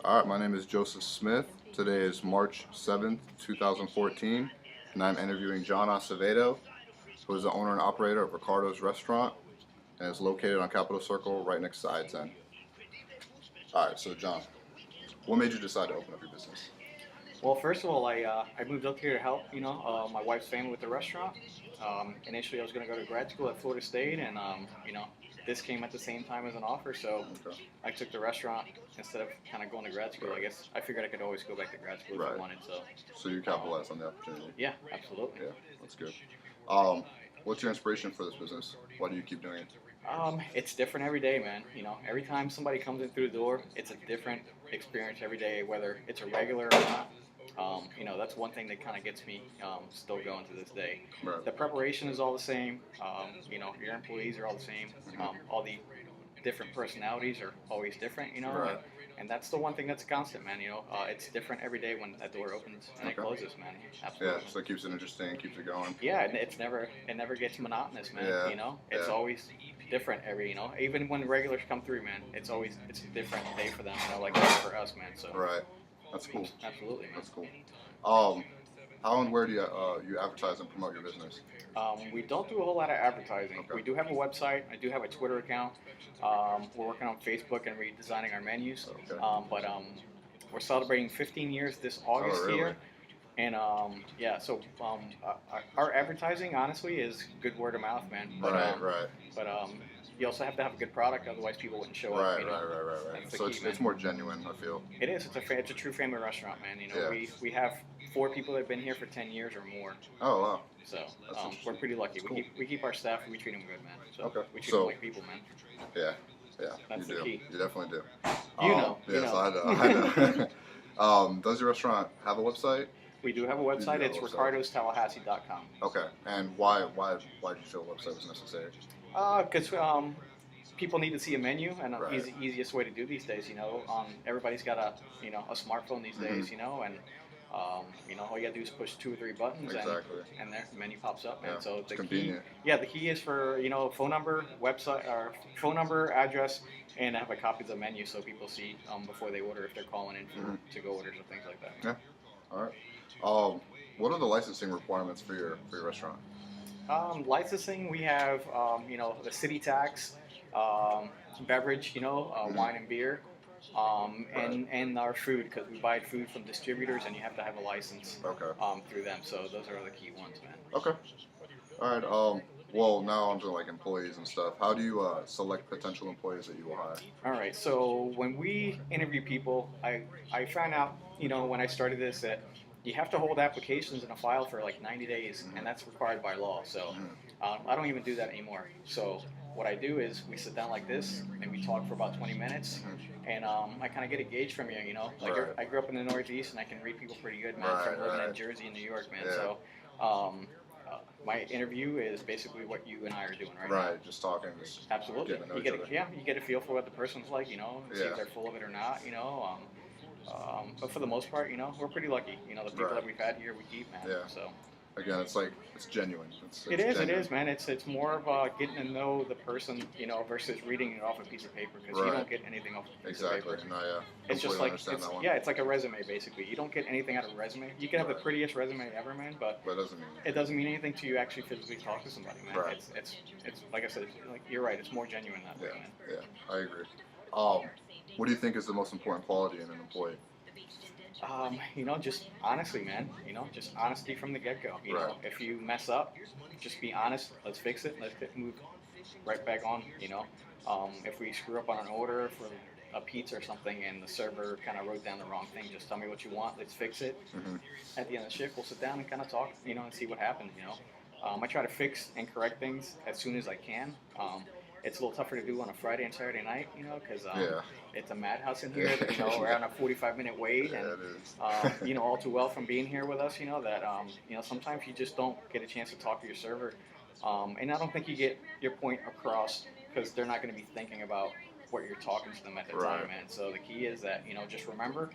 All right, my name is Joseph Smith. Today is March 7th, 2014, and I'm interviewing John Acevedo, who is the owner and operator of Riccardo's restaurant and is located on Capitol Circle right next to I-10. All right, so John, what made you decide to open up your business? Well, first of all, I moved up here to help my wife's family with the restaurant. Initially, I was going to go to grad school at Florida State, and this came at the same time as an offer, so Okay. I took the restaurant instead of kind of going to grad school. I Right. guess I figured I could always go back to grad school if I Right. wanted. So, So you um, capitalized on the opportunity. yeah, absolutely. Yeah, that's good. Um, what's your inspiration for this business? Why do you keep doing it? It's different every day, man. Every time somebody comes in through the door, it's a different experience every day, whether it's a regular or not. That's one thing that kind of gets me still going to this day. Right. The preparation is all the same. Your employees are all the same. All the different personalities are always different. Right. And that's the one thing that's constant, man. It's different every day when that door opens and it Okay. closes, man. Yeah, Absolutely. so it keeps it interesting, keeps it going. Yeah, and it never gets monotonous, man. Yeah. It's Yeah. always different even when regulars come through, man. It's a different day for them, like it is for us, man. So Right. That's cool. absolutely, man. That's cool. Um, how and where do you advertise and promote your business? We don't do a whole lot of advertising. Okay. We do have a website. I do have a Twitter account. We're working on Facebook and redesigning our menus. Okay. But we're celebrating 15 years this August Oh, really? here. And yeah, so our advertising, honestly, is good word of mouth, man. Right. But you also have to have a good product, otherwise people wouldn't show up. Right. That's the So key, it's man. it's more genuine, I feel. It is. It's a true family restaurant, man. Yeah. We have 4 people that have been here for 10 years or more. Oh, wow. So That's interesting. we're pretty lucky. Cool. We keep our staff. We treat them good, man. So Okay. we treat So- them like people, man. Yeah. Yeah. That's you the do. key. You definitely do. You know. Yes, I know. I know. Does your restaurant have a website? We do have a You website. do It's have a website. ricardostallahassie.com. Okay. And why did you feel a website was necessary? Because people need to see a menu, and Right. the easiest way to do these days. Everybody's got a smartphone these days. Mhm. And all you gotta do is push 2 or 3 buttons, Exactly. and their menu pops up, man. Yeah, So it's the convenient. the key is for phone number, website, or phone number, address, and have a copy of the menu so people see before they order if they're calling in for Mhm. to-go orders or things like that. Yeah. All right. What are the licensing requirements for your restaurant? Licensing, we have the city tax, beverage, wine and beer, and our food, because we buy food from distributors, and you have to have a license Okay. through them. So those are the key ones, man. Okay. All right. Well, now onto like employees and stuff. How do you select potential employees that you will hire? All right. So when we interview people, I found out, when I started this, that you have to hold applications in a file for like 90 days, and that's required by law. So I don't even do that anymore. So what I do is we sit down like this, and we talk for about 20 minutes, and I kind of get a gauge from you. Like Right. I grew up in the Northeast, and I can read people pretty good, man, Right, from living in right. Jersey and New York, man. Yeah. So my interview is basically what you and I are doing right now. Right. Just talking. Just Absolutely. getting to know You each get other. you get a feel for what the person's like, see Yeah. if they're full of it or not, but for the most part, we're pretty lucky. The people Right. that we've had here, we keep, man. Yeah. So Again, it's genuine. It's it is, genuine. man. It's more of getting to know the person, versus reading it off a piece of paper, because you Right. don't get anything off a piece Exactly. of paper. No, yeah. It's just Completely like understand that one. it's like a resume, basically. You don't get anything out of a resume. You can have the Right. prettiest resume ever, man, but But it doesn't mean. it doesn't mean anything to you actually physically talk to somebody, man. Right. It's like I said, like you're right. It's more genuine that way, Yeah. man. Yeah. I agree. What do you think is the most important quality in an employee? Just honestly, man. Just honesty from the get-go. Right. If you mess up, just be honest. Let's fix it. Let's move right back on. If we screw up on an order for a pizza or something, and the server kind of wrote down the wrong thing, just tell me what you want. Let's fix it. Mm-hmm. At the end of the shift, we'll sit down and kind of talk, and see what happens. I try to fix and correct things as soon as I can. It's a little tougher to do on a Friday and Saturday night, because Yeah. it's a madhouse in here. We're on a 45-minute wait, Yeah, and it is. all too well from being here with us, that sometimes you just don't get a chance to talk to your server, and I don't think you get your point across because they're not going to be thinking about what you're talking to them at the Right. time, man. So the key is that just remember,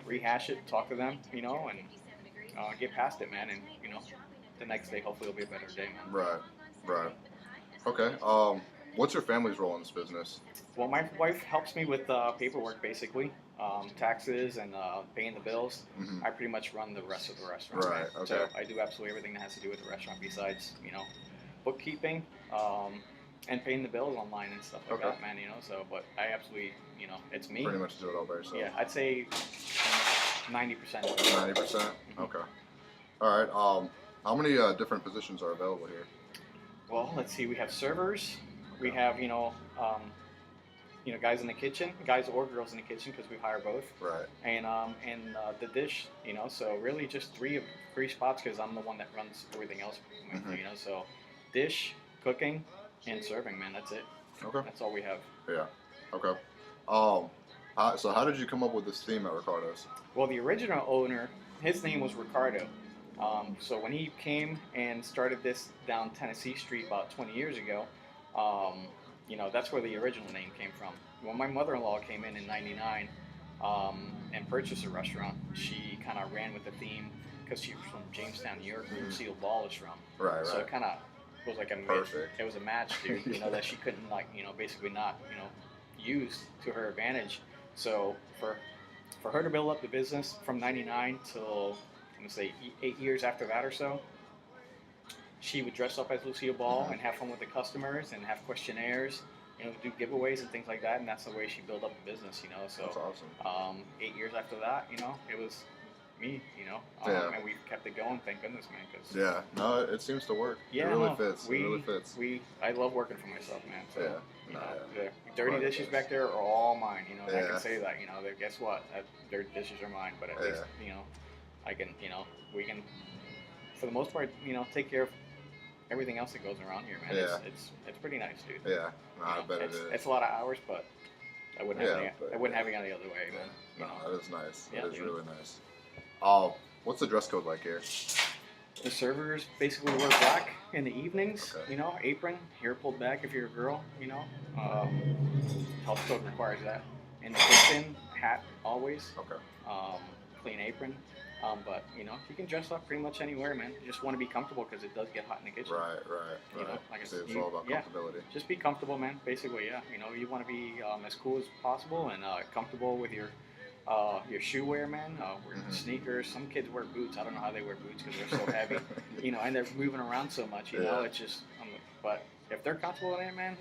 rehash it, talk to them, and get past it, man, and the next day hopefully it'll be a better day, man. Right. Okay. What's your family's role in this business? Well, my wife helps me with paperwork, basically, taxes and paying the bills. Hmm. I pretty much run the rest of the restaurant. Right. Okay. So I do absolutely everything that has to do with the restaurant, besides bookkeeping and paying the bills online and stuff like Okay. that, man. So, but I absolutely, it's me. Pretty much do it all by yourself. Yeah, I'd say 90%. 90%. Okay. All right. How many different positions are available here? Well, let's see. We have servers. We have guys in the kitchen, guys or girls in the kitchen, because we hire both. Right. And the dish, so really just three spots, because I'm the one that runs everything else. Mhm. So dish, cooking, and serving, man. That's it. Okay. That's all we have. Yeah. Okay. So how did you come up with this theme at Riccardo's? Well, the original owner, his name was Riccardo. So when he came and started this down Tennessee Street about 20 years ago, that's where the original name came from. When my mother-in-law came in '99 and purchased a restaurant, she kind of ran with the theme, because she was from Jamestown, New York, where Lucille Ball is from. Right. So Right. it kind of was like a Perfect. It was a match, dude. That she couldn't basically not use to her advantage. So for her to build up the business from '99 till I'm gonna say 8 years after that or so, she would dress up as Lucille Ball and have fun with the customers and have questionnaires, do giveaways and things like that, and that's the way she built up the business, So That's awesome. 8 years after that, it was me, Yeah. and we've kept it going, thank goodness, man. Cause Yeah. No, it seems to work. yeah, It really no, fits. It really fits. I love working for myself, man. So, Yeah. No, yeah. the dirty Right, dishes yes. back there are all mine, and I Yeah. can say that, guess what? Dirty dishes are mine, but at Yeah. least, I can, we can, for the most part, take care of everything else that goes around here, man. Yeah. It's pretty nice, dude. Yeah. No, I bet it is. It's a lot of hours, but I wouldn't have Yeah, but- I wouldn't have it any other way, Yeah. man. No, that is nice. Yeah, That is dude. really nice. What's the dress code like here? The servers basically wear black in the evenings, Okay. apron, hair pulled back if you're a girl, health code requires that. In the kitchen, hat always, Okay. clean apron. But you can dress up pretty much anywhere, man. You just want to be comfortable, because it does get hot in the kitchen. Right. Like So it's all about yeah. comfortability. Just be comfortable, man. Basically, yeah. You want to be as cool as possible and comfortable with your shoe wear, man. Wear Mhm. sneakers. Some kids wear boots. I don't know how they wear boots, because they're so heavy, and they're moving around so much. Yeah. It's just. But if they're comfortable in it, man,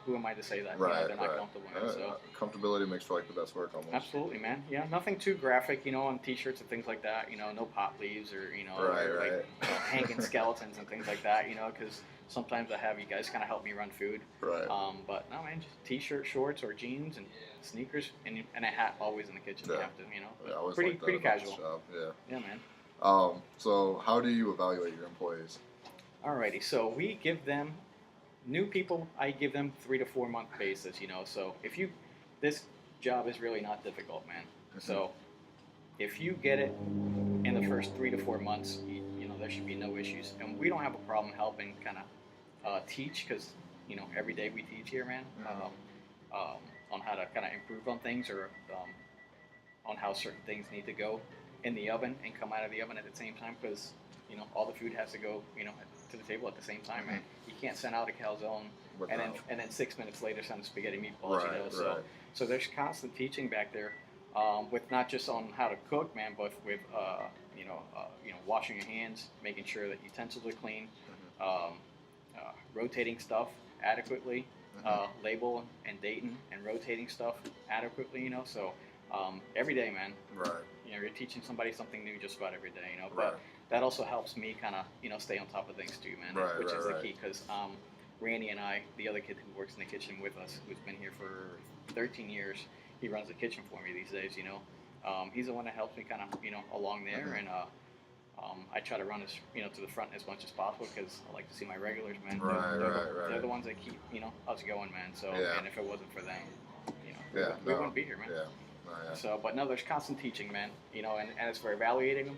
who am I to say that Right. they're not Right. comfortable in it? So. Comfortability makes for like the best work almost. Absolutely, man. Yeah, nothing too graphic, on T-shirts and things like that. No pot leaves or Right, or, right. hanging skeletons and things like that. Because sometimes I have you guys kind of help me run food. Right. But no, man, just T-shirt, shorts, or jeans and sneakers, and a hat always in the kitchen. You Yeah. have to, Yeah, I always pretty like that pretty about this casual. job. Yeah. Yeah, man. So how do you evaluate your employees? Alrighty, so we give them new people. I give them 3 to 4 month basis. So this job is really not difficult, man. Mm-hmm. So if you get it in the first 3 to 4 months, there should be no issues, and we don't have a problem helping kind of teach, because every day we teach here, man, on how to kind of improve on things, or on how certain things need to go in the oven and come out of the oven at the same time, because all the food has to go to the table at the same time, man. You can't send out a calzone and then 6 minutes later send spaghetti meatballs, Right, So right. so there's constant teaching back there, with not just on how to cook, man, but with washing your hands, making sure that utensils are clean, rotating stuff adequately, label and dating and rotating stuff adequately, So every day, man, Right. you're teaching somebody something new just about every day, Right. But that also helps me kind of stay on top of things too, man. Right, which right, is the right. key, because Randy and I, the other kid who works in the kitchen with us, who's been here for 13 years, he runs the kitchen for me these days. He's the one that helps me kind of along there, and I try to run as to the front as much as possible, because I like to see my regulars, man. Right, They're right. the ones that keep us going, man. So Yeah. and if it wasn't for them, Yeah. we wouldn't be here, man. Yeah. No, yeah. So, but no, there's constant teaching, man. And as for evaluating them,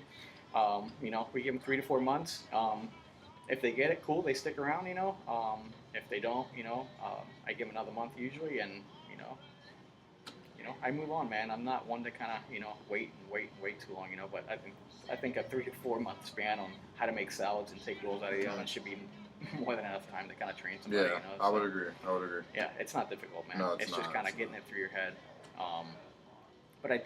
we give them 3 to 4 months. If they get it, cool, they stick around. If they don't, I give them another month usually, and I move on, man. I'm not one to kind of wait too long, But I think a 3 to 4 month span on how to make salads and take rolls out of the oven should be more than enough time to kind of train somebody. Yeah, You know? I would agree. I would agree. Yeah, it's not difficult, man. No, it's just not, kind it's of getting not. it through your head. But I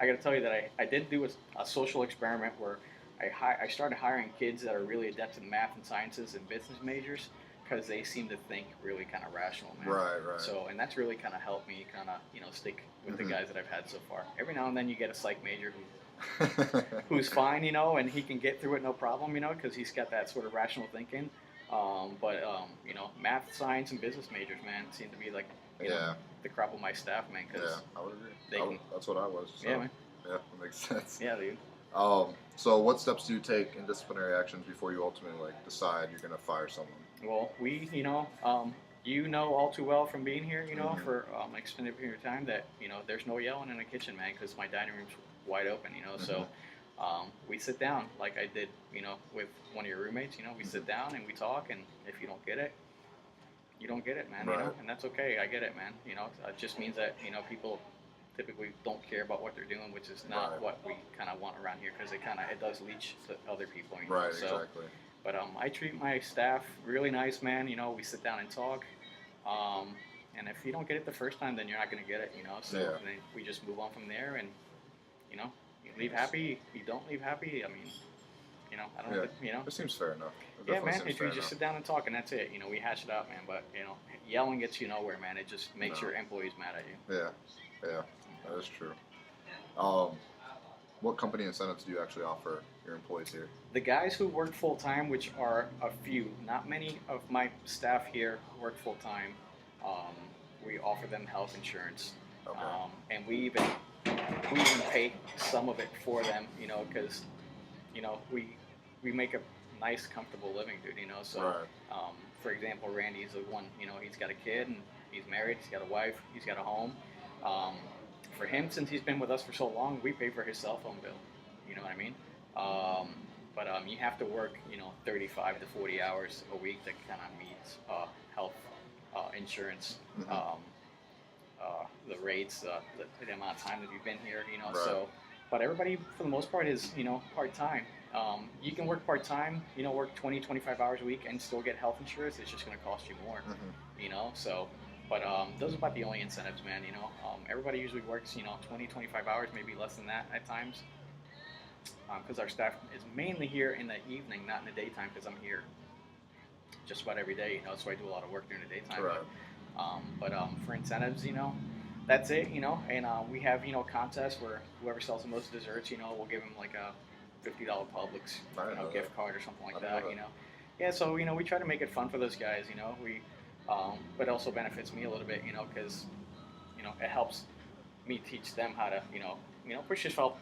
got to tell you that I did do a social experiment where I started hiring kids that are really adept in math and sciences and business majors because they seem to think really kind of rational, man. Right, right. So, and that's really kind of helped me kind of, stick with the Mhm. guys that I've had so far. Every now and then you get a psych major who's fine, and he can get through it no problem, because he's got that sort of rational thinking. Math, science, and business majors, man, seem to be like, Yeah. the crop of my staff, man, because Yeah, I would agree. they That's what I was. So. yeah, man. Yeah, that makes sense. Yeah, dude. So what steps do you take in disciplinary actions before you ultimately decide you're gonna fire someone? Well, you know all too well from being here, Mhm. for an extended period of time that there's no yelling in the kitchen, man, because my dining room's wide open, So we sit down like I did, with one of your roommates. We sit down and we talk, and if you don't get it, you don't get it, man. Right. And that's okay. I get it, man. It just means that people typically don't care about what they're doing, which is not Right. what we kind of want around here, because it does leach to other people. Right, So, exactly. but I treat my staff really nice, man. We sit down and talk. And if you don't get it the first time, then you're not going to get it. So Yeah. then we just move on from there, and you leave happy. You don't leave happy. I mean, I don't know. It seems fair enough. It Yeah, definitely man. seems If fair you just enough. sit down and talk, and that's it. We hash it out, man. But yelling gets you nowhere, man. It just makes No. your employees mad at you. Yeah, that is true. What company incentives do you actually offer your employees here? The guys who work full time, which are a few, not many of my staff here work full time. We offer them health insurance, Okay. and we even pay some of it for them. Because we make a nice, comfortable living, dude. So Right. for example, Randy's the one. He's got a kid and he's married. He's got a wife. He's got a home. Um, for him, since he's been with us for so long, we pay for his cell phone bill. You know what I mean? You have to work, 35 to 40 hours a week to kind of meet health insurance, Mhm. the rates, the amount of time that you've been here, Right. So, but everybody for the most part is, part time. You can work part time, work 20, 25 hours a week and still get health insurance. It's just going to cost you more, Mhm. So, but those are about the only incentives, man. Everybody usually works, 20, 25 hours, maybe less than that at times. Because our staff is mainly here in the evening, not in the daytime, because I'm here just about every day, so I do a lot of work during the daytime. Right. But for incentives, that's it, and we have, contests where whoever sells the most desserts, we'll give them like a $50 Publix, I didn't know gift that. card or something like I didn't that, know that. Yeah, so, we try to make it fun for those guys, but it also benefits me a little bit, because, it helps me teach them how to, push yourself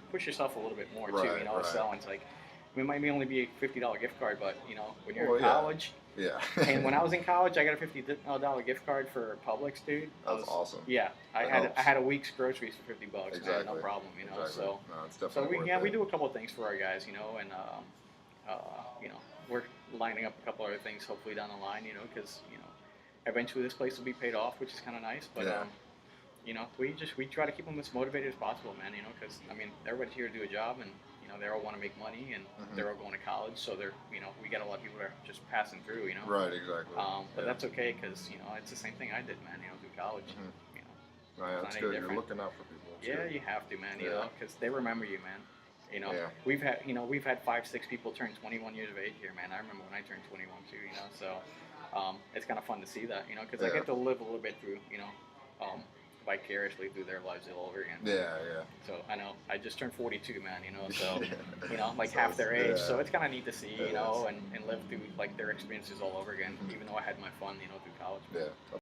a little bit more too, Right, right. selling. It's like, it might only be a $50 gift card, but, when you're Well, in yeah. college, Yeah. and when I was in college, I got a $50 gift card for Publix, dude. That's awesome. Yeah, That I helps. had a week's groceries for $50, man, no Exactly. problem, Exactly. So, No, it's definitely worth we it. do a couple of things for our guys, and we're lining up a couple other things hopefully down the line, because eventually this place will be paid off, which is kind of nice. But Yeah. we try to keep them as motivated as possible, man. Because everybody's here to do a job, and they all want to make money, and Mhm. they're all going to college, so they're we got a lot of people that are just passing through, Right. Exactly. But Yeah. that's okay, because it's the same thing I did, man. Through college, Mhm. you know. No, yeah, It's that's not any good. You're different. looking out for people. It's Yeah, good. you have to, man. Yeah. Because they remember you, man. Yeah. We've had 5, 6 people turn 21 years of age here, man. I remember when I turned 21 too, So, it's kind of fun to see that, because I Yeah. get to live a little bit through, vicariously through their lives all over again. Yeah. Yeah. So I know I just turned 42, man. So like So half their age. yeah. So it's kind of neat to see, It is. and live through like their experiences all over again. Mhm. Even though I had my fun, through college. Yeah.